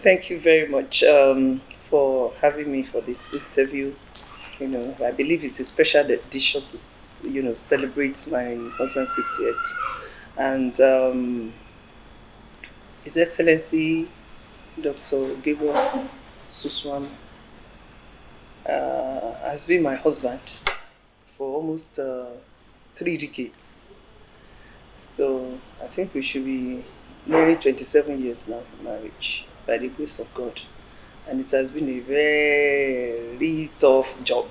Thank you very much for having me for this interview. I believe it's a special edition to, celebrate my husband's 60th. And His Excellency Dr. Gabriel Suswam has been my husband for almost 3 decades. So I think we should be nearing 27 years now in marriage by the grace of God. And it has been a very tough job.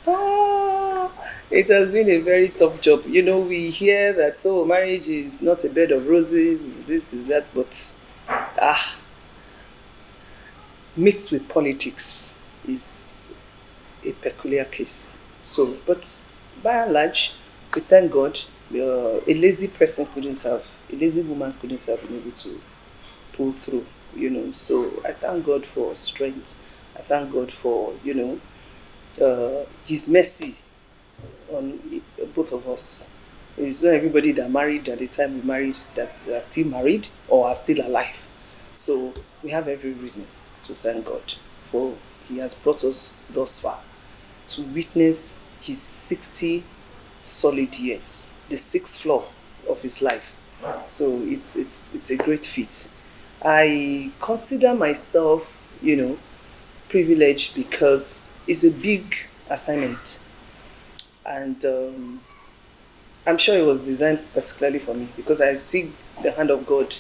Ah, it has been a very tough job. We hear that marriage is not a bed of roses, is this, is that, but ah, mixed with politics is a peculiar case. So, but by and large, we thank God. A lazy person couldn't have, a lazy woman couldn't have been able to pull through. So I thank God for strength. I thank God for His mercy on both of us. It's not everybody that married at the time we married that are still married or are still alive. So we have every reason to thank God for He has brought us thus far to witness His 60 solid years, the sixth floor of His life. So it's a great feat. I consider myself, privileged because it's a big assignment, and I'm sure it was designed particularly for me because I see the hand of God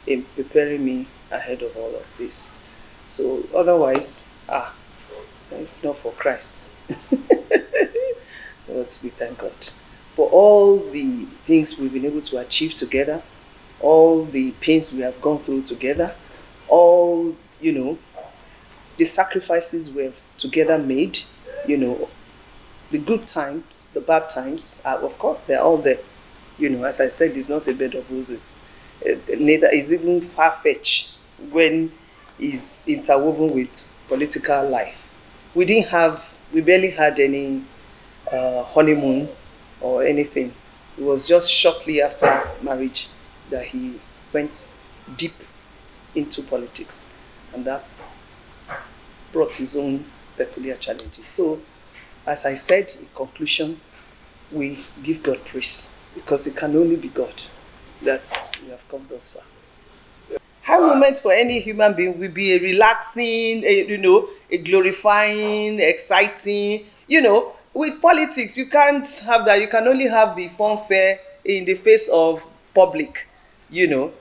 in preparing me ahead of all of this. So otherwise, if not for Christ, but we thank God for all the things we've been able to achieve together, all the pains we have gone through together, all the sacrifices we've together made, the good times, the bad times, of course, they're all there. As I said, it's not a bed of roses. Neither is even far-fetched when it's interwoven with political life. We barely had any honeymoon or anything. It was just shortly after marriage that he went deep into politics, and that brought his own peculiar challenges. So, as I said in conclusion, we give God praise because it can only be God that we have come thus far. High moment for any human being will be a relaxing, a glorifying, exciting. With politics, you can't have that. You can only have the fanfare in the face of public. you know.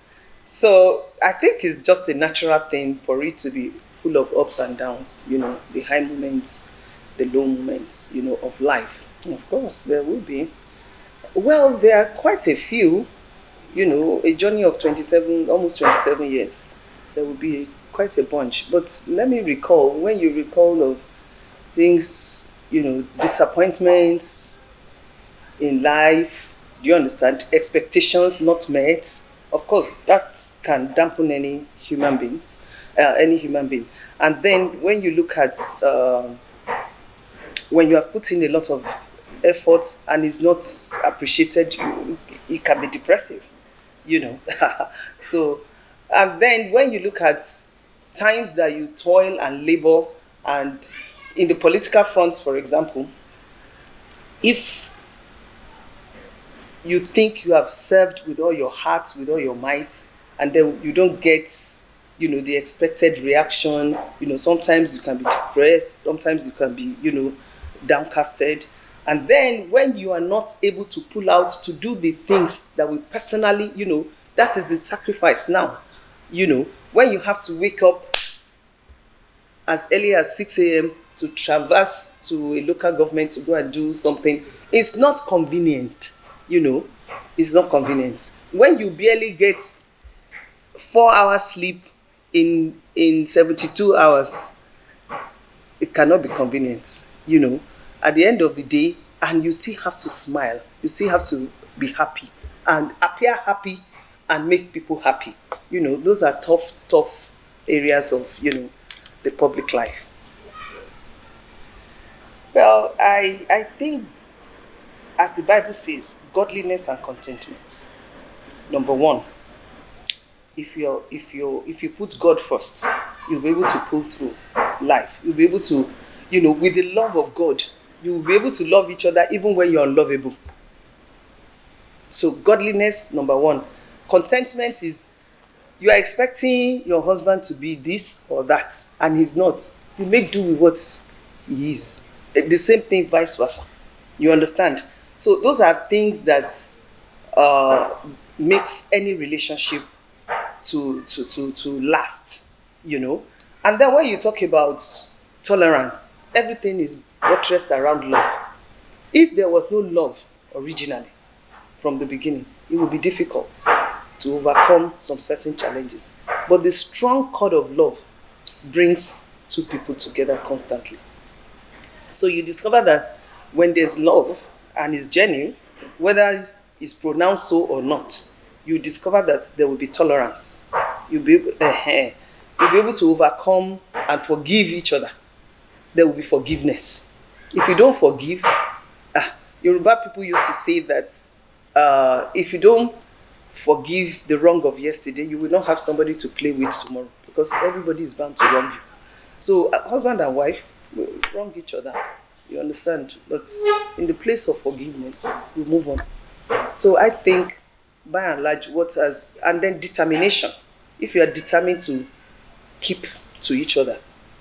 So I think it's just a natural thing for it to be full of ups and downs, the high moments, the low moments, of life. Of course, there will be. Well, there are quite a few, a journey of 27, almost 27 years. There will be quite a bunch. But let me recall, when you recall of things, disappointments in life, do you understand? Expectations not met. Of course, that can dampen any human being. And then when you look at when you have put in a lot of effort and is not appreciated, it can be depressive. So, and then when you look at times that you toil and labor, and in the political front, for example, if you think you have served with all your heart, with all your might, and then you don't get, the expected reaction, sometimes you can be depressed, sometimes you can be, downcasted. And then when you are not able to pull out to do the things that we personally, that is the sacrifice now. When you have to wake up as early as 6 a.m. to traverse to a local government to go and do something, it's not convenient. It's not convenient. When you barely get 4 hours sleep in 72 hours, it cannot be convenient. At the end of the day, and you still have to smile, you still have to be happy and appear happy and make people happy. Those are tough areas of the public life. Well, I think, as the Bible says, godliness and contentment. Number one, if you put God first, you'll be able to pull through life. You'll be able to, with the love of God, you'll be able to love each other even when you're unlovable. So godliness, number one. Contentment is, you are expecting your husband to be this or that, and he's not. You make do with what he is. The same thing, vice versa. You understand? So those are things that uh, makes any relationship to last. And then when you talk about tolerance, everything is buttressed around love. If there was no love originally from the beginning, it would be difficult to overcome some certain challenges. But the strong cord of love brings two people together constantly. So you discover that when there's love and it's genuine, whether it's pronounced so or not, you discover that there will be tolerance. You'll be able to overcome and forgive each other. There will be forgiveness. If you don't forgive, Yoruba people used to say that if you don't forgive the wrong of yesterday, you will not have somebody to play with tomorrow, because everybody is bound to wrong you. So husband and wife will wrong each other. You understand? But in the place of forgiveness, we move on. So I think, by and large, and then determination. If you are determined to keep to each other,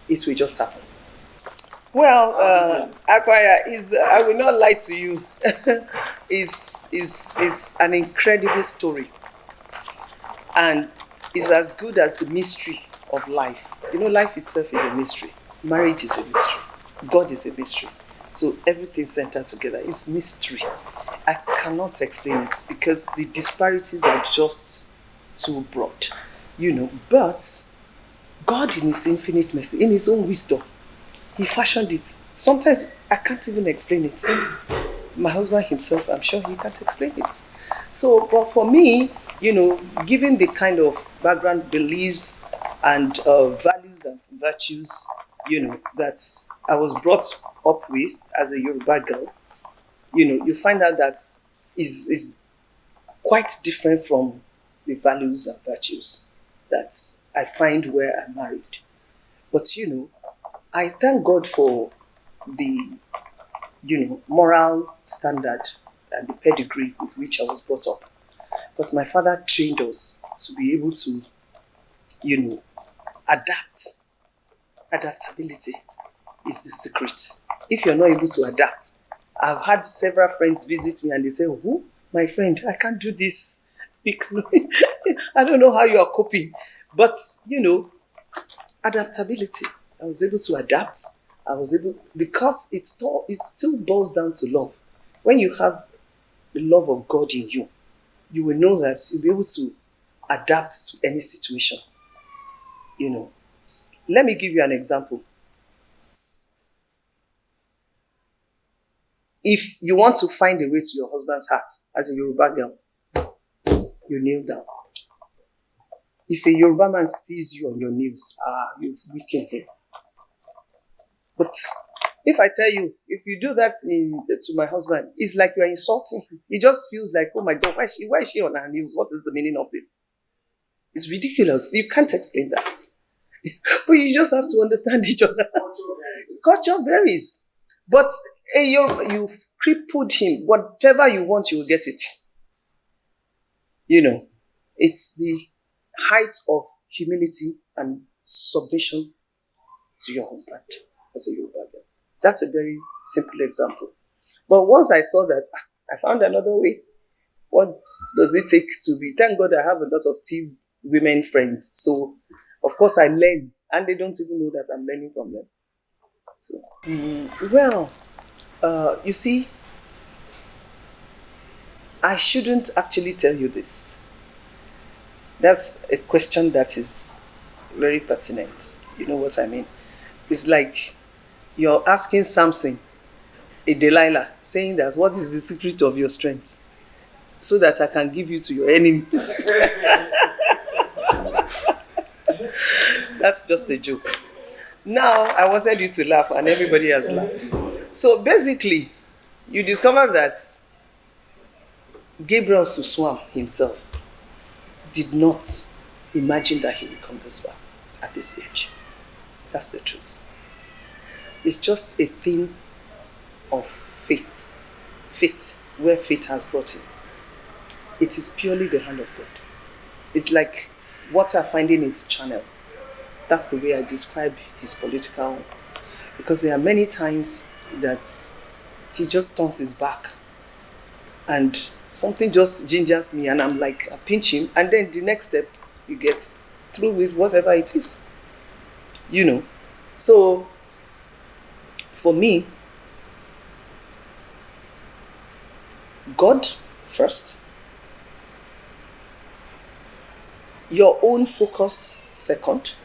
it will just happen. Well, Akwaya is, I will not lie to you, is an incredible story, and is as good as the mystery of life. Life itself is a mystery. Marriage is a mystery. God is a mystery. So everything centered together is mystery. I cannot explain it because the disparities are just too broad. But God, in his infinite mercy, in his own wisdom, he fashioned it. Sometimes I can't even explain it. My husband himself, I'm sure he can't explain it. So, but for me, given the kind of background, beliefs, and values and virtues, that I was brought up with as a Yoruba girl, you find out that is quite different from the values and virtues that I find where I'm married. But I thank God for the moral standard and the pedigree with which I was brought up, because my father trained us to be able to adapt. Adaptability is the secret. If you're not able to adapt, I've had several friends visit me and they say, "Who? My friend, I can't do this. I don't know how you are coping." But adaptability. I was able to adapt. Because it still boils down to love. When you have the love of God in you, you will know that you'll be able to adapt to any situation. Let me give you an example. If you want to find a way to your husband's heart as a Yoruba girl, you kneel down. If a Yoruba man sees you on your knees, you've weakened him. But if I tell you, if you do that to my husband, it's like you're insulting him. He just feels like, oh my God, why is she on her knees? What is the meaning of this? It's ridiculous. You can't explain that. But you just have to understand each other. Culture varies. But you crippled him. Whatever you want, you will get it. It's the height of humility and submission to your husband as a Yoruba girl. That's a very simple example. But once I saw that, I found another way. What does it take to be? Thank God I have a lot of thief women friends. So, of course, I learn. And they don't even know that I'm learning from them. So, you see, I shouldn't actually tell you this. That's a question that is very pertinent. You know what I mean? It's like you're asking Samson, a Delilah, saying that, what is the secret of your strength? So that I can give you to your enemies. That's just a joke. Now, I wanted you to laugh and everybody has laughed. So basically, you discover that Gabriel Suswam himself did not imagine that he would come this far at this age. That's the truth. It's just a thing of faith. Faith, where faith has brought him. It is purely the hand of God. It's like water finding its channel. That's the way I describe his political. Because there are many times that he just turns his back and something just gingers me and I'm like, I pinch him, and then the next step he gets through with whatever it is. So for me, God first, your own focus second.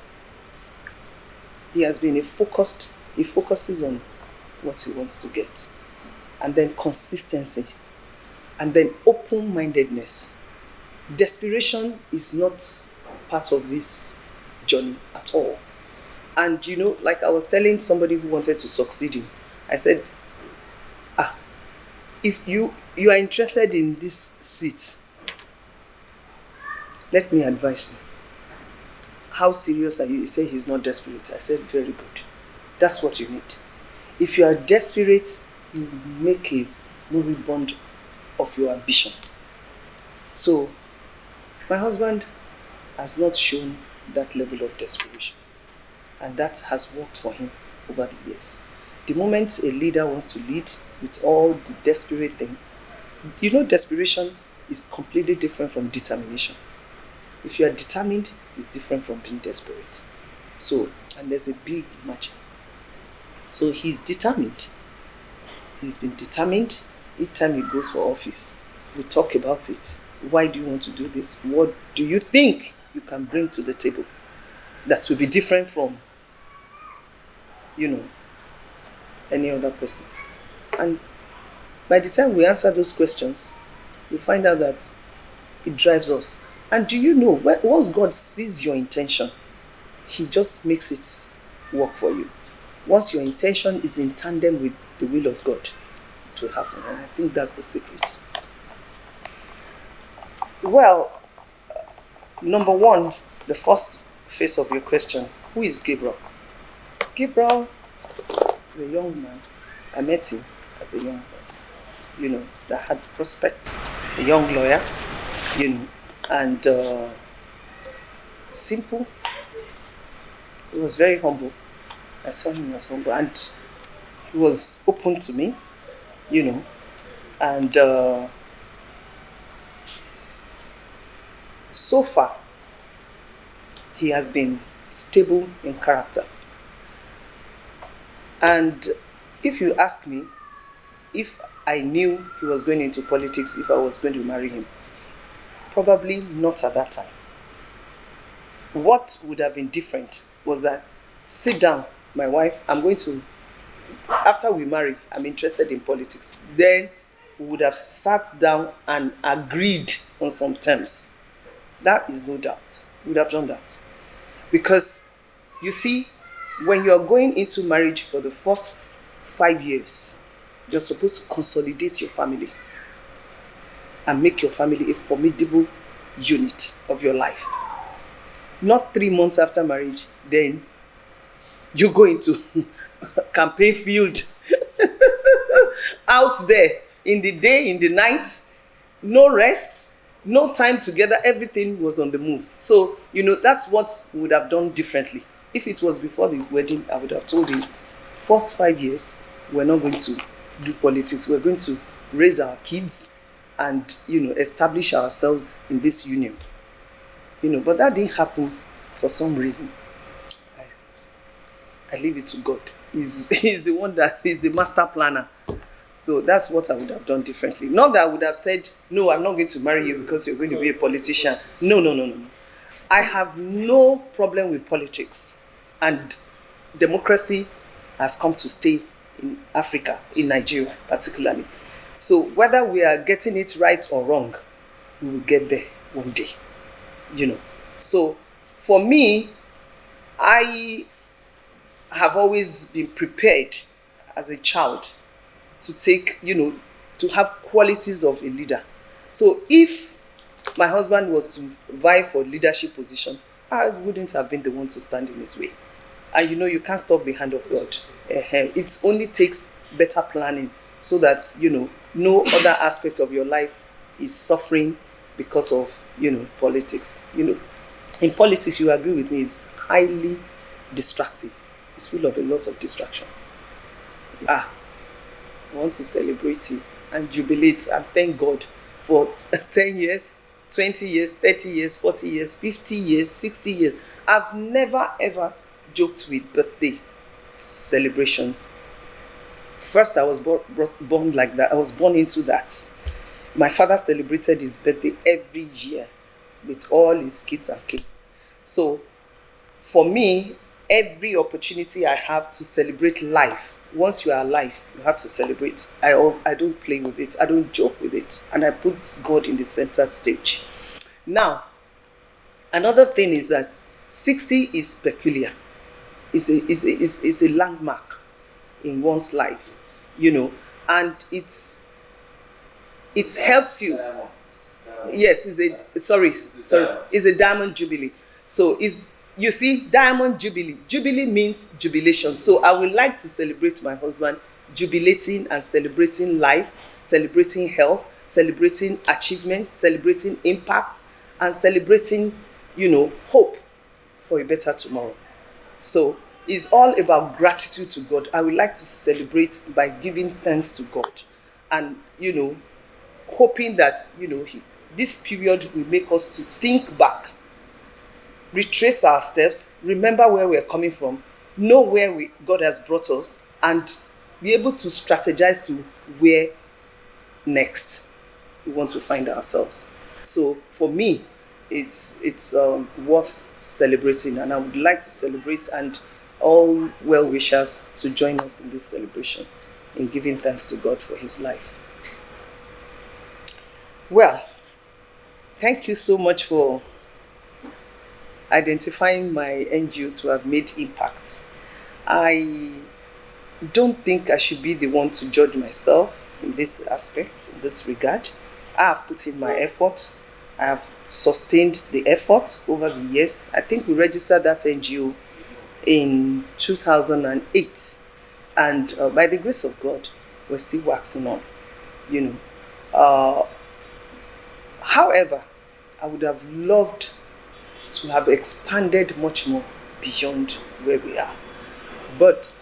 He focuses on what he wants to get. And then consistency. And then open-mindedness. Desperation is not part of this journey at all. And like I was telling somebody who wanted to succeed him, I said, if you are interested in this seat, let me advise you. How serious are you? He said he's not desperate. I said, very good. That's what you need. If you are desperate, you make a moribund of your ambition. So, my husband has not shown that level of desperation. And that has worked for him over the years. The moment a leader wants to lead with all the desperate things, desperation is completely different from determination. If you are determined, it's different from being desperate. So, and there's a big margin. So he's determined. He's been determined. Each time he goes for office, we talk about it. Why do you want to do this? What do you think you can bring to the table that will be different from, any other person? And by the time we answer those questions, we find out that it drives us. And do you know, once God sees your intention, he just makes it work for you. Once your intention is in tandem with the will of God, it will happen. And I think that's the secret. Well, number one, the first phase of your question, who is Gabriel? Gabriel is a young man. I met him as a young man, that had prospects, a young lawyer, and simple. He was very humble. I saw him as humble, and he was open to me, and so far he has been stable in character. And if you ask me if I knew he was going into politics, if I was going to marry him, probably not at that time. What would have been different was that, sit down, my wife, after we marry, I'm interested in politics. Then we would have sat down and agreed on some terms. That is no doubt. We would have done that. Because, you see, when you're going into marriage for the first 5 years, you're supposed to consolidate your family and make your family a formidable unit of your life. Not 3 months after marriage, then you go into campaign field out there in the day, in the night, no rest, no time together, everything was on the move. So, that's what we would have done differently. If it was before the wedding, I would have told him, first 5 years, we're not going to do politics. We're going to raise our kids and, establish ourselves in this union. But that didn't happen for some reason. I leave it to God. He's the one that is the master planner. So that's what I would have done differently. Not that I would have said, no, I'm not going to marry you because you're going to be a politician. No. I have no problem with politics. And democracy has come to stay in Africa, in Nigeria particularly. So whether we are getting it right or wrong, we will get there one day. So for me, I have always been prepared as a child to take, to have qualities of a leader. So if my husband was to vie for leadership position, I wouldn't have been the one to stand in his way. And you can't stop the hand of God. It only takes better planning so that, no other aspect of your life is suffering because of, politics. In politics, you agree with me, is highly distractive. It's full of a lot of distractions. I want to celebrate you and jubilate and thank God for 10 years, 20 years, 30 years, 40 years, 50 years, 60 years. I've never ever joked with birthday celebrations. First, I was born like that. I was born into that. My father celebrated his birthday every year with all his kids and kids. So, for me, every opportunity I have to celebrate life, once you are alive, you have to celebrate. I don't play with it. I don't joke with it. And I put God in the center stage. Now, another thing is that 60 is peculiar. It's a landmark in one's life, and it helps you. Yes, it's a diamond jubilee. So you see, diamond jubilee. Jubilee means jubilation. So I would like to celebrate my husband, jubilating and celebrating life, celebrating health, celebrating achievements, celebrating impact, and celebrating, hope for a better tomorrow. So it's all about gratitude to God. I would like to celebrate by giving thanks to God, and hoping that this period will make us to think back, retrace our steps, remember where we're coming from, know where God has brought us, and be able to strategize to where next we want to find ourselves. So for me, it's worth celebrating, and I would like to celebrate, and all well wishers to join us in this celebration in giving thanks to God for his life. Well, thank you so much for identifying my NGO to have made impacts. I don't think I should be the one to judge myself in this aspect, in this regard. I have put in my effort. I have sustained the effort over the years. I think we registered that NGO in 2008, and by the grace of God, we're still waxing on, However, I would have loved to have expanded much more beyond where we are. But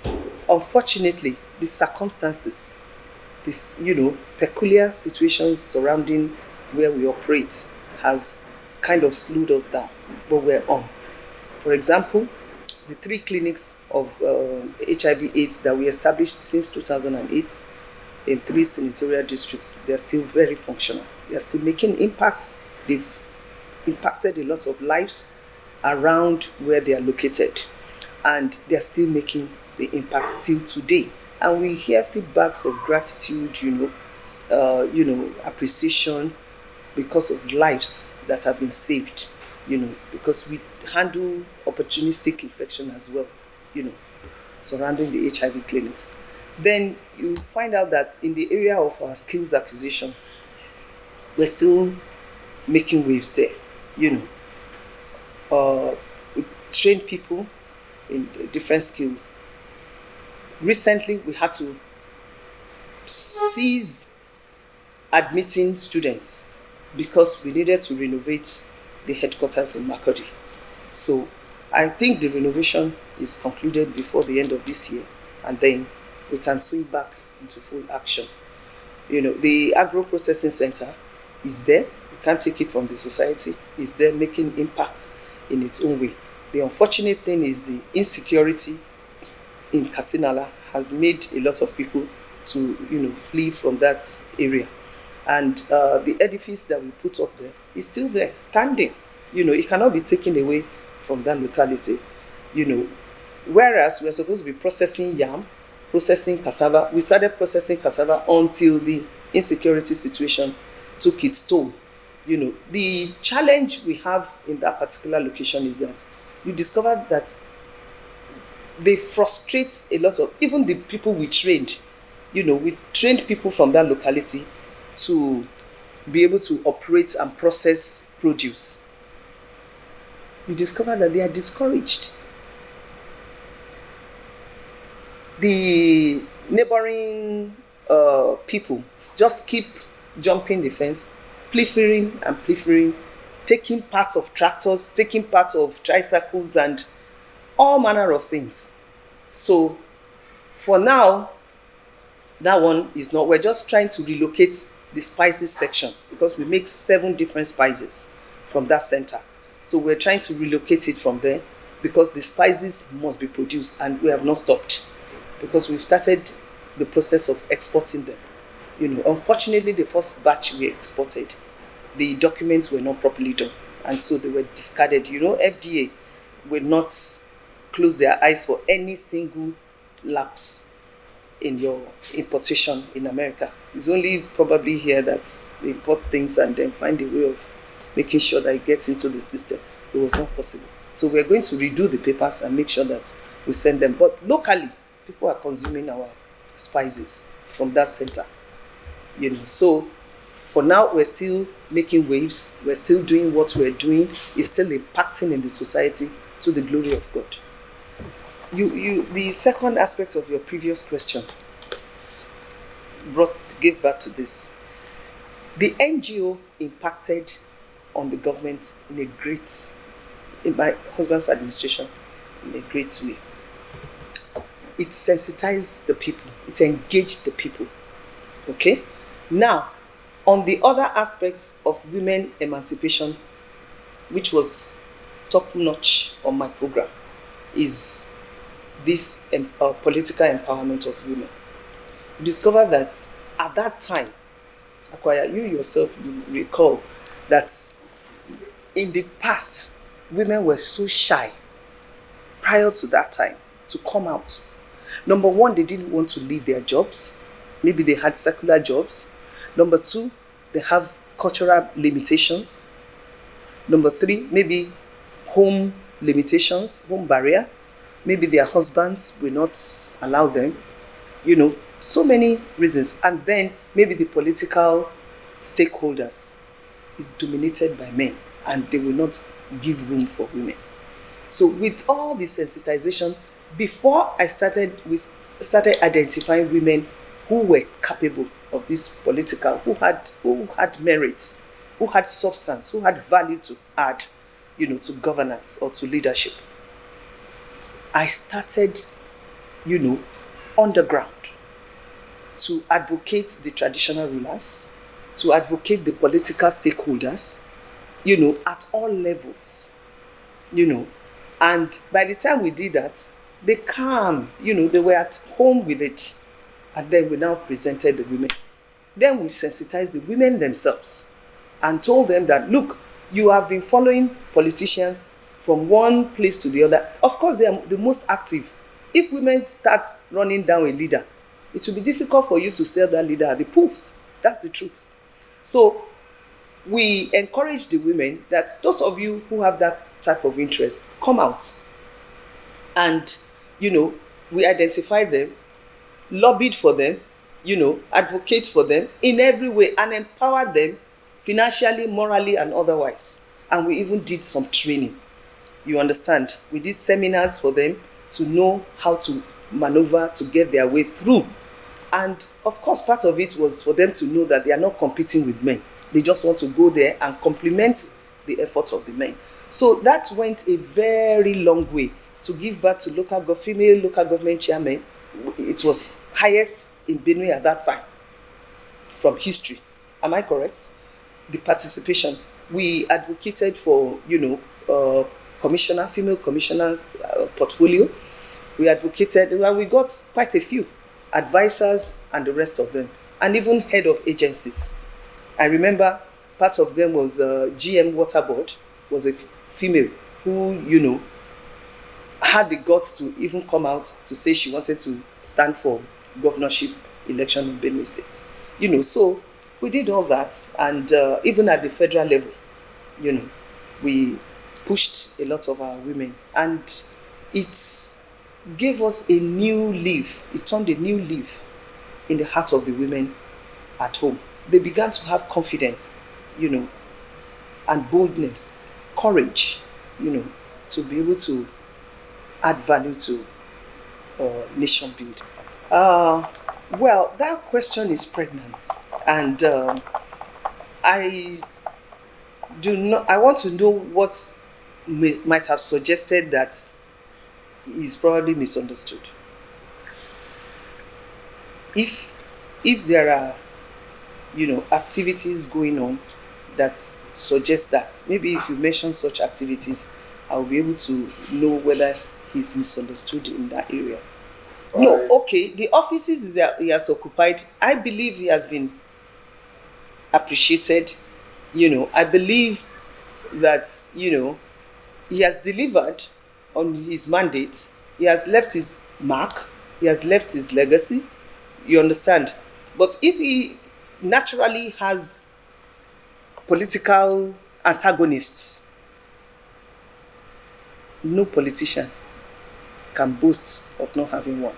unfortunately, the circumstances, peculiar situations surrounding where we operate has kind of slowed us down, but we're on. For example, the 3 clinics of HIV/AIDS that we established since 2008 in 3 senatorial districts, they're still very functional. They're still making impacts. They've impacted a lot of lives around where they are located, and they're still making the impact still today. And we hear feedbacks of gratitude, appreciation because of lives that have been saved, because we handle opportunistic infection as well, surrounding the HIV clinics. Then you find out that in the area of our skills acquisition, we're still making waves there, we train people in different skills. Recently, we had to cease admitting students because we needed to renovate the headquarters in Makurdi. So I think the renovation is concluded before the end of this year, and then we can swing back into full action. The agro-processing center is there. We can't take it from the society. It's there making impact in its own way. The unfortunate thing is the insecurity in Kasinala has made a lot of people to, flee from that area. And the edifice that we put up there is still there, standing. It cannot be taken away from that locality. Whereas we're supposed to be processing yam, processing cassava. We started processing cassava until the insecurity situation took its toll. The challenge we have in that particular location is that you discover that they frustrate a lot of, even the people we trained. We trained people from that locality to be able to operate and process produce, you discover that they are discouraged. The neighboring people just keep jumping the fence, proliferating, taking parts of tractors, taking parts of tricycles, and all manner of things. So for now, that one is not. We're just trying to relocate the spices section because we make 7 different spices from that center. So we're trying to relocate it from there because the spices must be produced, and we have not stopped because we've started the process of exporting them. Unfortunately, the first batch we exported, the documents were not properly done, and so they were discarded. FDA will not close their eyes for any single lapse in your importation in America. It's only probably here that they import things and then find a way of making sure that it gets into the system. It was not possible. So we're going to redo the papers and make sure that we send them. But locally, people are consuming our spices from that center. So for now, we're still making waves. We're still doing what we're doing. It's still impacting in the society to the glory of God. The second aspect of your previous question gave back to this. The NGO impacted on the government in my husband's administration, in a great way. It sensitized the people. It engaged the people. Okay? Now, on the other aspects of women emancipation, which was top-notch on my program, is this political empowerment of women. You discover that at that time, Akwaya, you yourself, you recall that in the past, women were so shy prior to that time to come out. Number one, they didn't want to leave their jobs. Maybe they had secular jobs. Number two, they have cultural limitations. Number three, maybe home limitations, home barrier. Maybe their husbands will not allow them. So many reasons. And then maybe the political stakeholders is dominated by men and they will not give room for women. So with all the sensitization, before we started identifying women who were capable of this political, who had merit, who had substance, who had value to add, to governance or to leadership. I started, underground to advocate the traditional rulers, to advocate the political stakeholders, at all levels, And by the time we did that, they they were at home with it. And then we now presented the women. Then we sensitized the women themselves and told them that, look, you have been following politicians from one place to the other. Of course, they are the most active. If women start running down a leader, it will be difficult for you to sell that leader at the polls. That's the truth. So we encourage the women that those of you who have that type of interest, come out. And, we identify them, lobbied for them, advocate for them in every way and empower them financially, morally, and otherwise. And we even did some training. You understand? We did seminars for them to know how to maneuver to get their way through. And of course, part of it was for them to know that they are not competing with men. They just want to go there and complement the efforts of the men. So that went a very long way to give back to female local government chairmen. It was highest in Benue at that time from history. Am I correct? The participation. We advocated for, female commissioner portfolio. We advocated, we got quite a few advisors and the rest of them, and even head of agencies. I remember part of them was GM Water Board, was a female who, had the guts to even come out to say she wanted to stand for governorship election in Benue State. So we did all that, and even at the federal level, we pushed a lot of our women, and it gave us a new leaf. It turned a new leaf in the heart of the women at home. they began to have confidence, you know, and boldness, courage, you know, to be able to add value to nation building. Well, that question is pregnant, and I do not. I want to know what might have suggested that is probably misunderstood. If there are, you know, activities going on that suggest that, maybe if you mention such activities, I'll be able to know whether he's misunderstood in that area. No, okay, the offices he has occupied, I believe he has been appreciated. You know, I believe that, you know, he has delivered on his mandate. He has left his mark. He has left his legacy. You understand? But if he naturally has political antagonists, no politician can boast of not having one.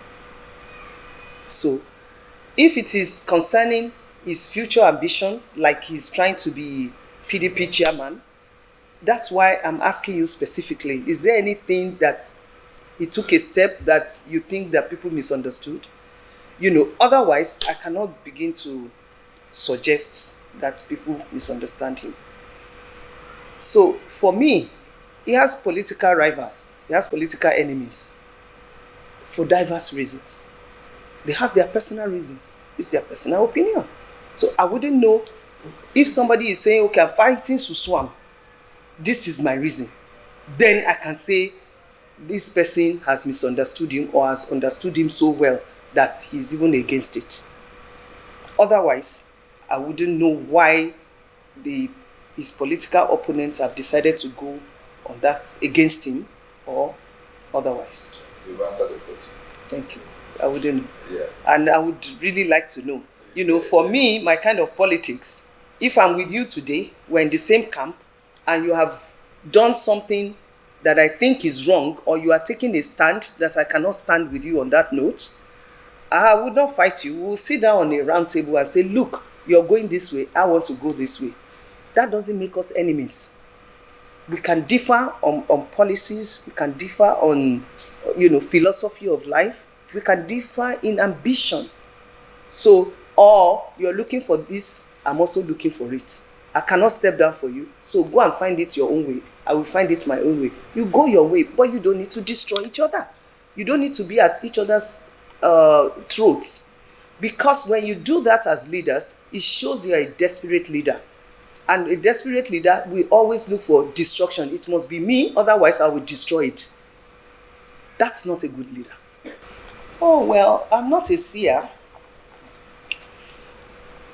So, if it is concerning his future ambition, like he's trying to be PDP chairman, that's why I'm asking you specifically, is there anything that he took a step that you think that people misunderstood? You know, otherwise, I cannot begin to suggest that people misunderstand him. So, for me, he has political rivals, he has political enemies for diverse reasons. They have their personal reasons. It's their personal opinion. So I wouldn't know if somebody is saying, okay, I'm fighting Suswam. This is my reason. Then I can say this person has misunderstood him or has understood him so well that he's even against it. Otherwise, I wouldn't know why his political opponents have decided to go on that against him or otherwise. You've answered the question. Thank you. I wouldn't know. Yeah. And I would really like to know. You know, for me, my kind of politics, if I'm with you today, we're in the same camp, and you have done something that I think is wrong, or you are taking a stand that I cannot stand with you on that note, I would not fight you. We'll sit down on a round table and say, look, you're going this way, I want to go this way. That doesn't make us enemies. We can differ on policies, we can differ on, you know, philosophy of life, we can differ in ambition. So, or you're looking for this, I'm also looking for it. I cannot step down for you, so go and find it your own way. I will find it my own way. You go your way, but you don't need to destroy each other. You don't need to be at each other's throats. Because when you do that as leaders, it shows you're a desperate leader. And a desperate leader will always look for destruction. It must be me, otherwise I will destroy it. That's not a good leader. Oh, well, I'm not a seer.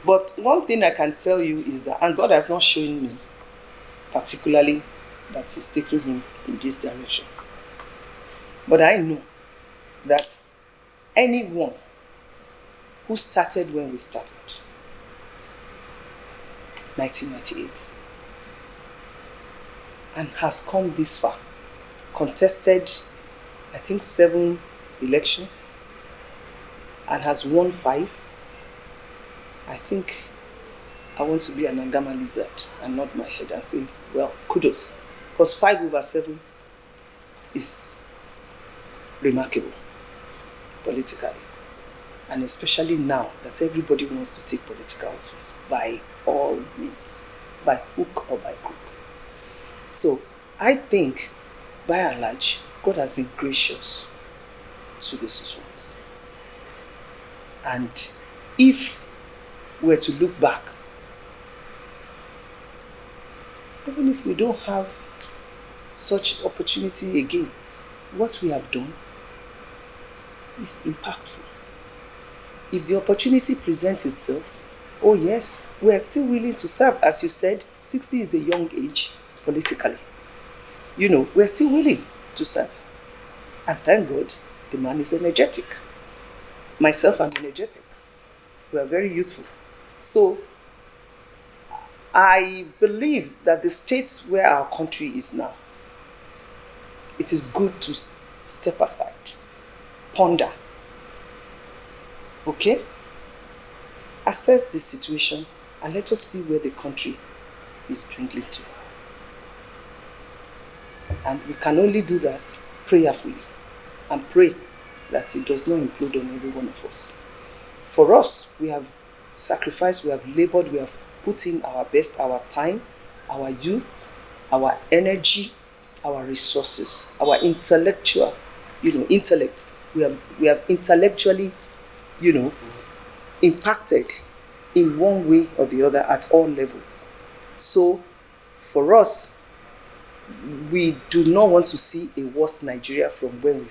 But one thing I can tell you is that, and God has not shown me particularly that He's taking him in this direction. But I know that anyone who started when we started, 1998, and has come this far, contested, I think, 7 elections, and has won 5, I think I want to be an Angama lizard and nod my head and say, well, kudos. Because 5/7 is remarkable politically. And especially now that everybody wants to take political office by all means, by hook or by crook. So I think, by and large, God has been gracious to the Suswams. And if we're to look back, even if we don't have such opportunity again, what we have done is impactful. If the opportunity presents itself, oh yes, we are still willing to serve. As you said, 60 is a young age politically. You know, we're still willing to serve. And thank God, the man is energetic. Myself, I'm energetic. We are very youthful. So, I believe that the state where our country is now, it is good to step aside, ponder, okay? Assess the situation and let us see where the country is dwindling to. And we can only do that prayerfully, and pray that it does not implode on every one of us. For us, we have sacrificed, we have labored, we have put in our best, our time, our youth, our energy, our resources, our intellectual, intellect. We have intellectually, impacted in one way or the other at all levels. So for us, we do not want to see a worse Nigeria from where we